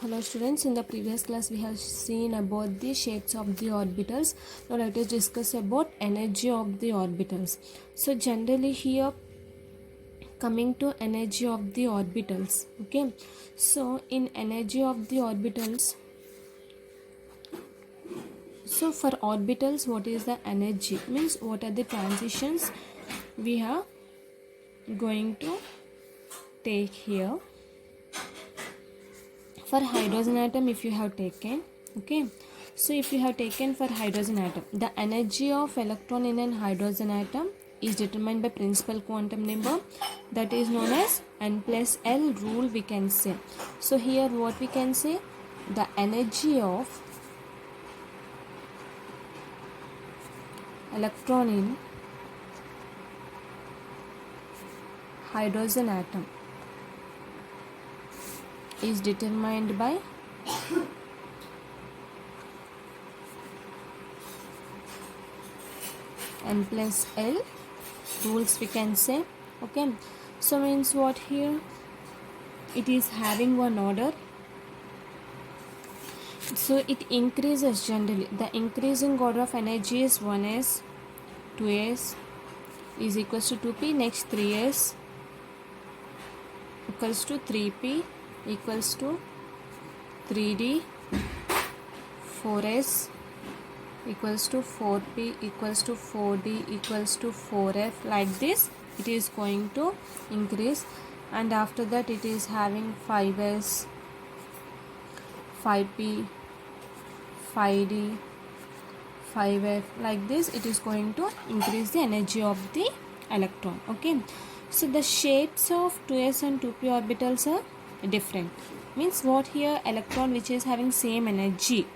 Hello students, in the previous class we have seen about the shapes of the orbitals. Now let us discuss about energy of the orbitals. So generally here coming to energy of the orbitals. Okay, so in energy of the orbitals, so for orbitals what is the energy, means what are the transitions we are going to take here. For hydrogen atom, if you have taken, okay, so if you have taken for hydrogen atom, the energy of electron in an hydrogen atom is determined by principal quantum number, that is known as n plus L rule, we can say. So here what we can say, the energy of electron in hydrogen atom is determined by n plus L rules, we can say. Okay, so means what here, it is having one order, so it increases. Generally the increasing order of energy is 1s, 2s is equals to 2p, next 3s equals to 3p equals to 3d, 4s equals to 4p equals to 4d equals to 4f. Like this it is going to increase, and after that it is having 5s, 5p, 5d, 5f. Like this it is going to increase the energy of the electron. Okay, so the shapes of 2s and 2p orbitals are different. Means what here, electron which is having same energy,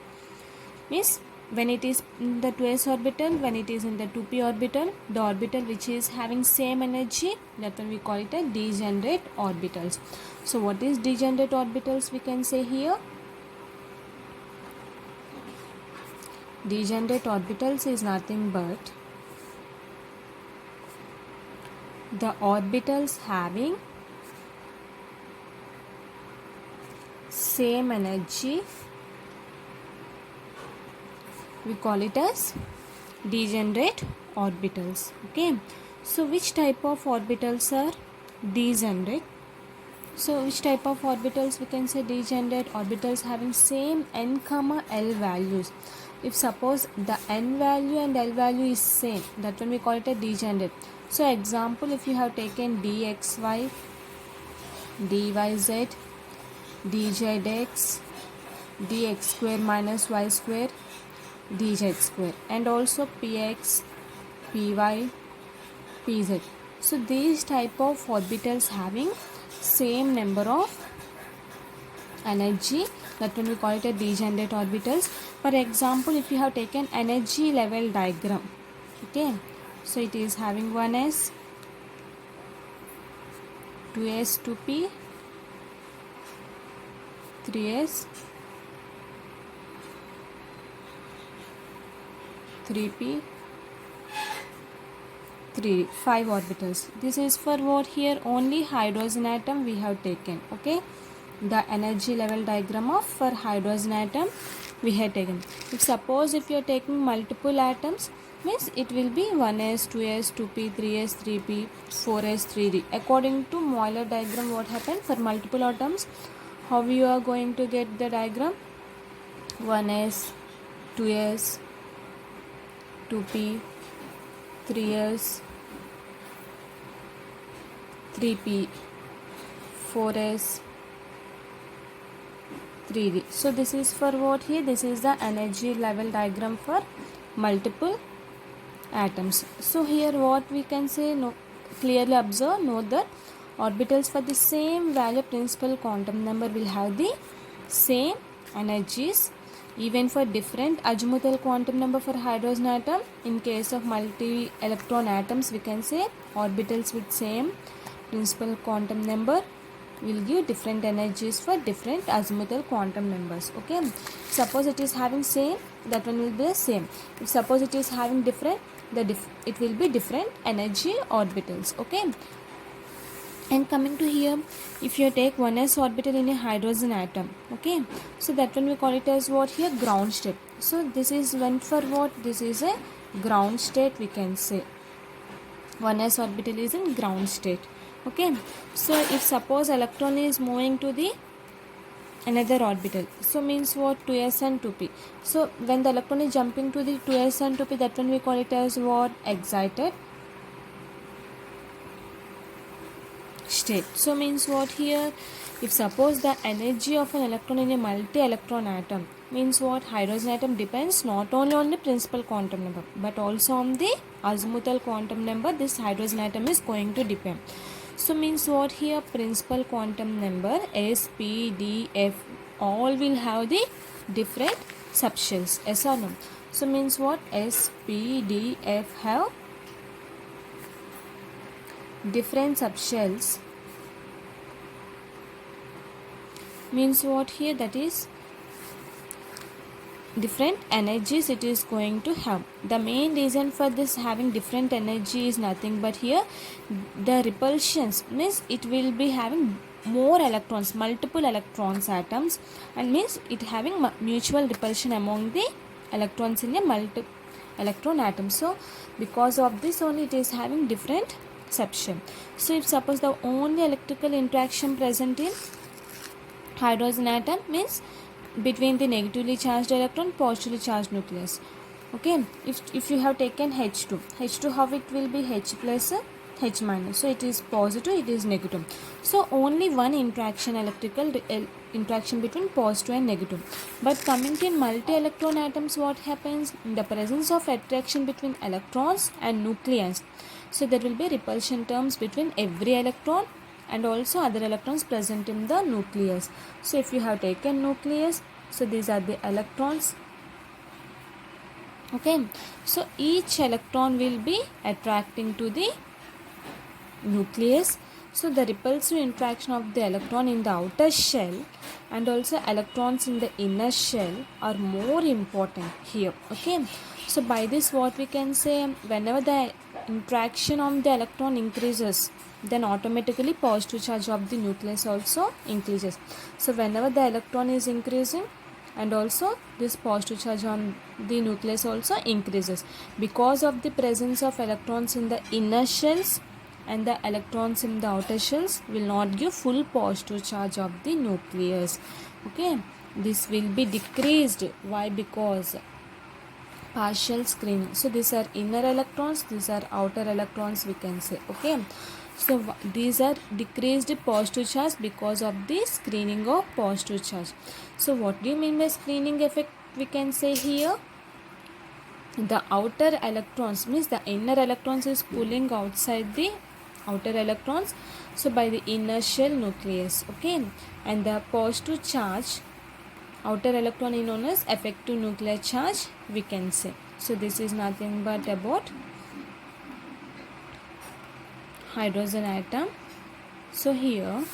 means when it is in the 2s orbital, when it is in the 2p orbital, the orbital which is having same energy, that one we call it a degenerate orbitals. So what is degenerate orbitals, we can say here, degenerate orbitals is nothing but the orbitals having same energy, we call it as degenerate orbitals. Okay, so which type of orbitals are degenerate? So which type of orbitals we can say degenerate? Orbitals having same n comma L values. If suppose the n value and L value is same, that one we call it a degenerate. So example, if you have taken dxy, dyz, dzx, dx square minus y square, dz square, and also px, py, pz. So these type of orbitals having same number of energy, that when we call it a degenerate orbitals. For example, if you have taken energy level diagram, okay, so it is having 1s, 2s, 2p, 3s, 3p, 3, 5 orbitals. This is for what here, only hydrogen atom we have taken. Okay, the energy level diagram of for hydrogen atom we have taken. If suppose if you are taking multiple atoms, means it will be 1s, 2s, 2p, 3s, 3p, 4s, 3d. According to Euler diagram, what happened for multiple atoms, how you are going to get the diagram, 1s, 2s, 2p, 3s, 3p, 4s, 3d. So this is for what here, this is the energy level diagram for multiple atoms. So here what we can say, no, clearly observe, note that orbitals for the same value principal quantum number will have the same energies even for different azimuthal quantum number. For hydrogen atom, in case of multi electron atoms, we can say orbitals with same principal quantum number will give different energies for different azimuthal quantum numbers. Okay, suppose it is having same, that one will be the same. If suppose it is having different, it will be different energy orbitals. Okay, And coming to here, if you take 1s orbital in a hydrogen atom, okay, so that one we call it as what here, ground state. So this is when for what, this is a ground state, we can say 1s orbital is in ground state. Okay, so if suppose electron is moving to the another orbital, so means what, 2s and 2p. So when the electron is jumping to the 2s and 2p, that one we call it as what, excited state. So means what here, if suppose the energy of an electron in a multi-electron atom, means what, hydrogen atom depends not only on the principal quantum number but also on the azimuthal quantum number this hydrogen atom is going to depend. So means what here, principal quantum number S, P, D, F all will have the different subshells, yes or no? So means what, S, P, D, F have different subshells, means what here, that is different energies it is going to have. The main reason for this having different energy is nothing but here the repulsions, means it will be having more electrons, multiple electrons atoms, and means it having mutual repulsion among the electrons in a multi electron atom. So because of this only it is having different subshell. So if suppose the only electrical interaction present in hydrogen atom means between the negatively charged electron, positively charged nucleus. Okay, if you have taken H2 how it will be, H plus H minus, so it is positive, it is negative. So only one interaction, electrical interaction between positive and negative. But coming to multi-electron atoms, what happens in the presence of attraction between electrons and nucleus, so there will be repulsion terms between every electron and also other electrons present in the nucleus. So if you have taken nucleus, so these are the electrons. Okay, so each electron will be attracting to the nucleus. So the repulsive interaction of the electron in the outer shell and also electrons in the inner shell are more important here. Okay, so by this what we can say, whenever the interaction of the electron increases, then automatically positive charge of the nucleus also increases. So whenever the electron is increasing, and also this positive charge on the nucleus also increases because of the presence of electrons in the inner shells, and the electrons in the outer shells will not give full positive charge of the nucleus. Okay, this will be decreased. Why? Because partial screening. So these are inner electrons, these are outer electrons, we can say. Okay, so these are decreased positive charge because of the screening of positive charge. So what do you mean by screening effect? We can say here the outer electrons, means the inner electrons is pulling outside the outer electrons, so by the inner shell nucleus. Okay, and the positive charge outer electron is known as effective nuclear charge, we can say. So this is nothing but about hydrogen atom. So here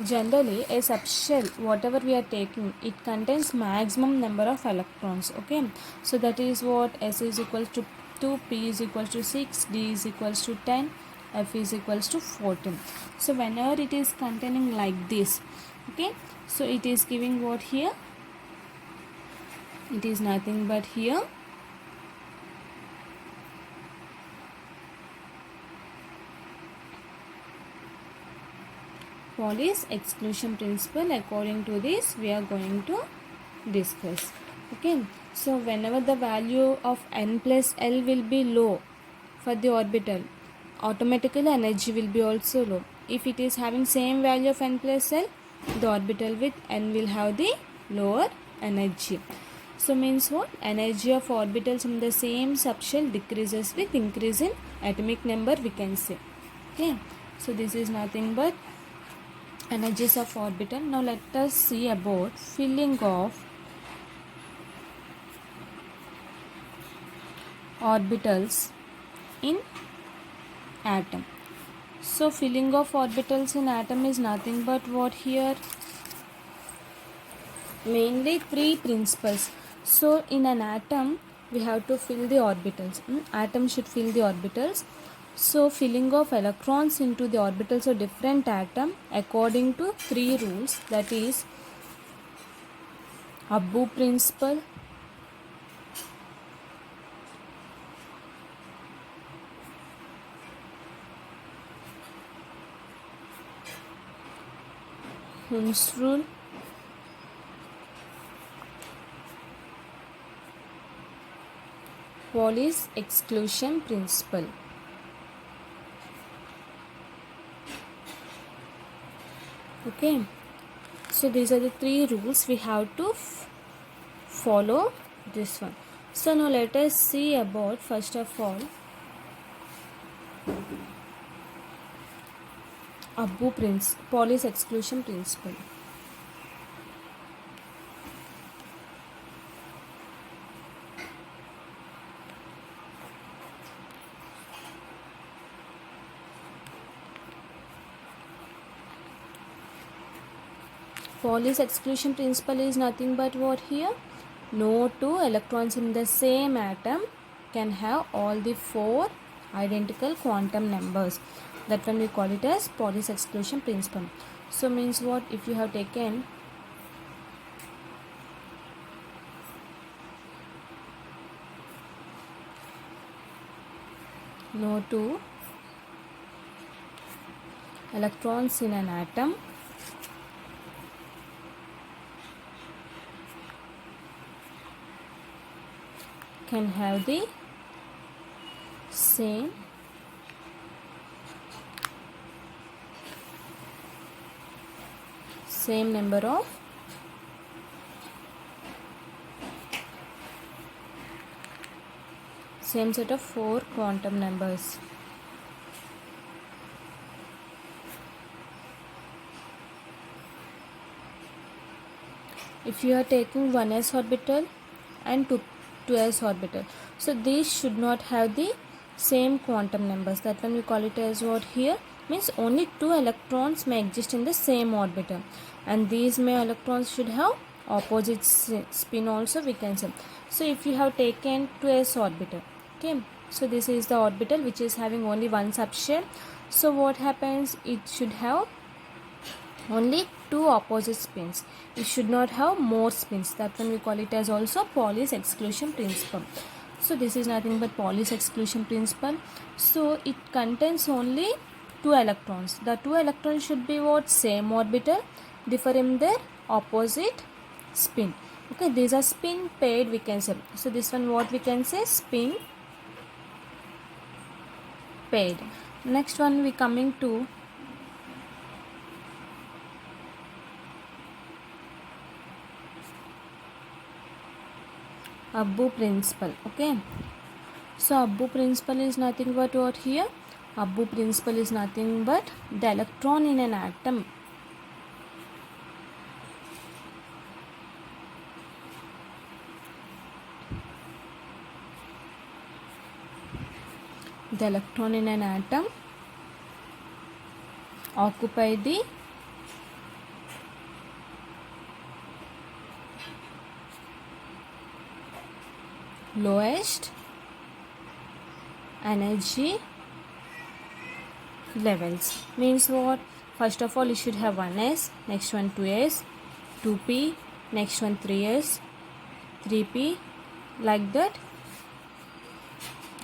generally a subshell whatever we are taking, it contains maximum number of electrons. Okay, so that is what, S is equals to 2, P is equals to 6, D is equals to 10, F is equals to 14. So whenever it is containing like this, okay, so it is giving what here, it is nothing but here Pauli's exclusion principle. According to this we are going to discuss. Okay, so whenever the value of n plus L will be low for the orbital, automatically energy will be also low. If it is having same value of n plus L, the orbital with n will have the lower energy. So means what, energy of orbitals in the same subshell decreases with increase in atomic number, we can say. Okay, so this is nothing but energies of orbital. Now let us see about filling of orbitals in atom. So filling of orbitals in atom is nothing but what here, mainly three principles. So in an atom we have to fill the orbitals. Atom should fill the orbitals. So filling of electrons into the orbitals of different atom according to three rules, that is Abbu principle, Hund's rule, Pauli's exclusion principle. Okay, so these are the three rules we have to follow this one. So now let us see about, first of all, Pauli's exclusion principle. Pauli's exclusion principle is nothing but what here? No two electrons in the same atom can have all the four identical quantum numbers. That one we call it as Pauli's exclusion principle. So means what? If you have taken no two electrons in an atom can have the same number of same set of four quantum numbers. If you are taking 1s orbital and 2s orbital, so these should not have the same quantum numbers. That one we call it as what here? Means only two electrons may exist in the same orbital, and these electrons should have opposite spin also, we can say. So if you have taken 2s orbital, okay, so this is the orbital which is having only one subshell. So what happens? It should have only two opposite spins. It should not have more spins. That one we call it as also Pauli's exclusion principle. So this is nothing but Pauli's exclusion principle. So it contains only two electrons. The two electrons should be what? Same orbital, differing their opposite spin. Okay, these are spin paired, we can say. So this one what we can say? Spin paired. Next one we coming to Abbu principle. Okay, so Abbu principle is nothing but what here? Abbu principle is nothing but the electron in an atom occupy the lowest energy levels. Means what? First of all, it should have 1s, next one 2s, 2p, next one 3s, 3p, like that.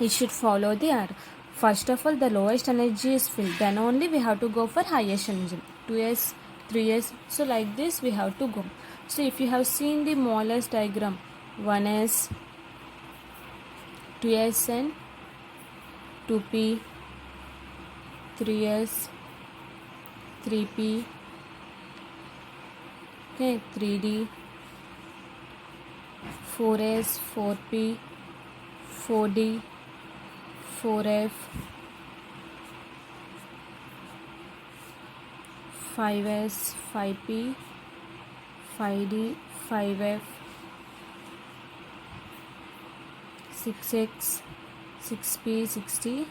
It should follow the order. First of all, the lowest energy is filled, then only we have to go for highest energy, 2s, 3s. So like this we have to go. So if you have seen the Moller's diagram, 1s, 2s and 2p, 3s, 3p, okay, 3d, 4s, 4p, 4d, 4f, 5s, 5p, 5d, 5f, 6x, 6p, 6d,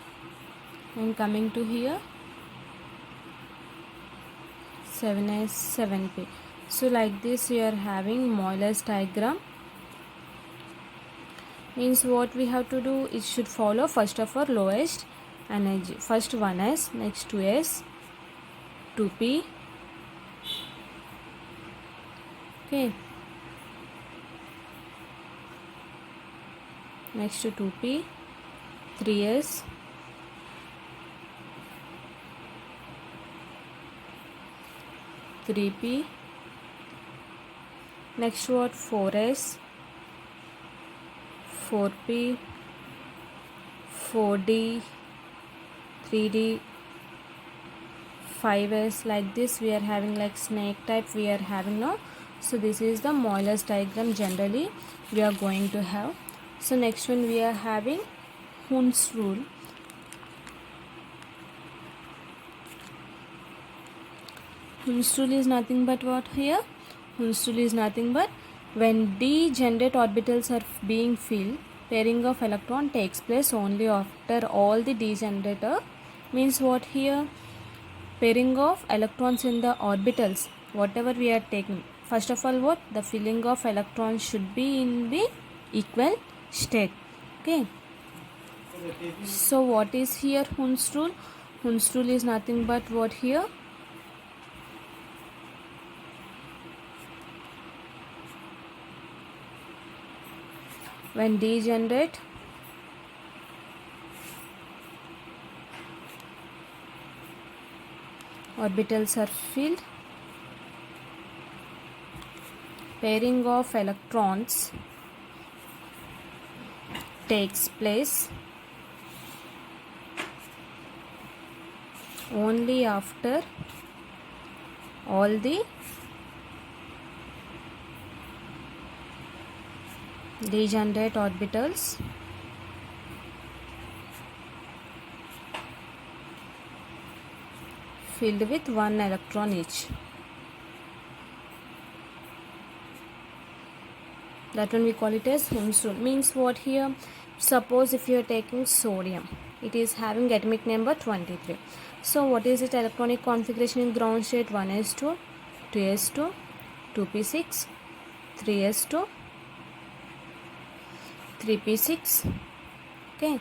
and coming to here 7s, 7p. So like this we are having Moller's diagram. Means what we have to do, it should follow first of all lowest energy. First 1s, next 2s, 2p. Okay, next to 2p, 3s, 3p. Next what? 4s, 4p, 4d, 3d, 5s. Like this we are having like snake type we are having now. So this is the Euler's diagram generally we are going to have. So next one we are having Hund's rule. Hund's rule is nothing but what here? Hund's rule is nothing but when degenerate orbitals are being filled, pairing of electron takes place only after all the degenerator. Means what here? Pairing of electrons in the orbitals, whatever we are taking. First of all, what? The filling of electrons should be in the equal state. Okay. So what is here Hund's rule? Hund's rule is nothing but what here? When degenerate orbitals are filled, pairing of electrons takes place only after all the degenerate orbitals filled with one electron each. That one we call it as Hund's rule. Means what here? Suppose if you are taking sodium, it is having atomic number 23. So what is its electronic configuration in ground state? 1s2, 2s2, 2p6, 3s2, 3p6. Okay,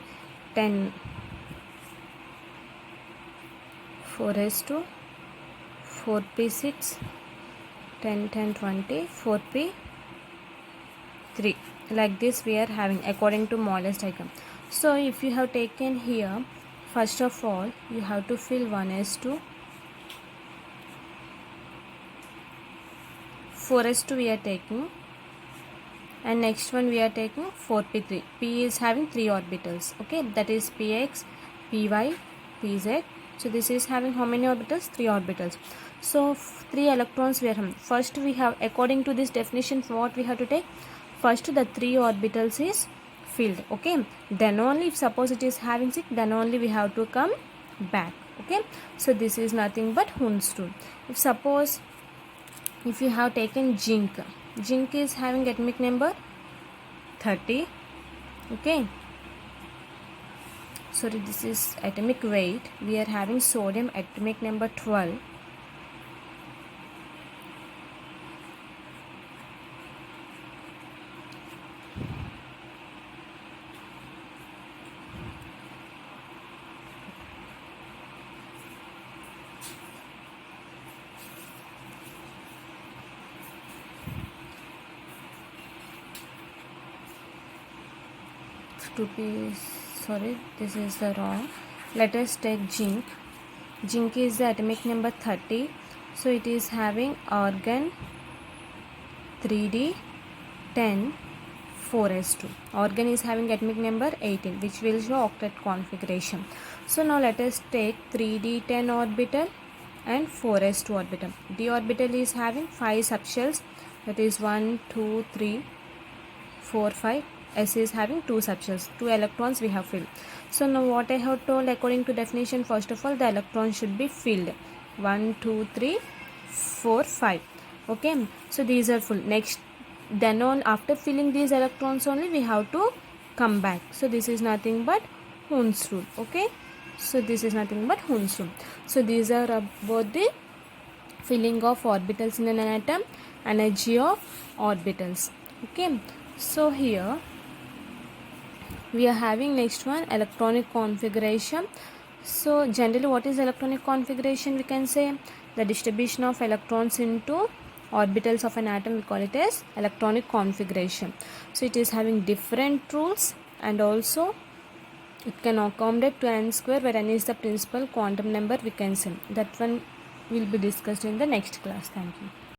10, 4s2, 4p6, 10, 10, 20, 4p, 3. Like this we are having according to Euler's diagram. So if you have taken here, first of all you have to fill 1s2, 4s2 we are taking, and next one we are taking 4p3. P is having 3 orbitals. Okay, that is px, py, pz. So this is having how many orbitals? 3 orbitals. So 3 electrons we are having. First we have, according to this definition, what we have to take? First the 3 orbitals is filled. Okay, then only if suppose it is having 6, then only we have to come back. Okay, so this is nothing but Hund's rule. If suppose if you have taken zinc, zinc is having atomic number 30. Okay, sorry, this is atomic weight. We are having sodium atomic number 12. To be sorry, this is the wrong. Let us take zinc. Zinc is the atomic number 30. So it is having argon 3d 10 4s2. Argon is having atomic number 18, which will show octet configuration. So now let us take 3d10 orbital and 4s2 orbital. D orbital is having 5 subshells, that is 1, 2, 3, 4, 5. S is having 2 subshells, 2 electrons we have filled. So now what I have told, according to definition, first of all the electrons should be filled. 1, 2, 3, 4, 5. Okay, so these are full. Next, then on after filling these electrons only we have to come back. So this is nothing but Hund's rule. Okay, so this is nothing but Hund's rule. So these are about the filling of orbitals in an atom, energy of orbitals. Okay, so here we are having next one electronic configuration. So generally what is electronic configuration? We can say the distribution of electrons into orbitals of an atom, we call it as electronic configuration. So it is having different rules, and also it can accommodate to n square, where n is the principal quantum number, we can say. That one will be discussed in the next class. Thank you.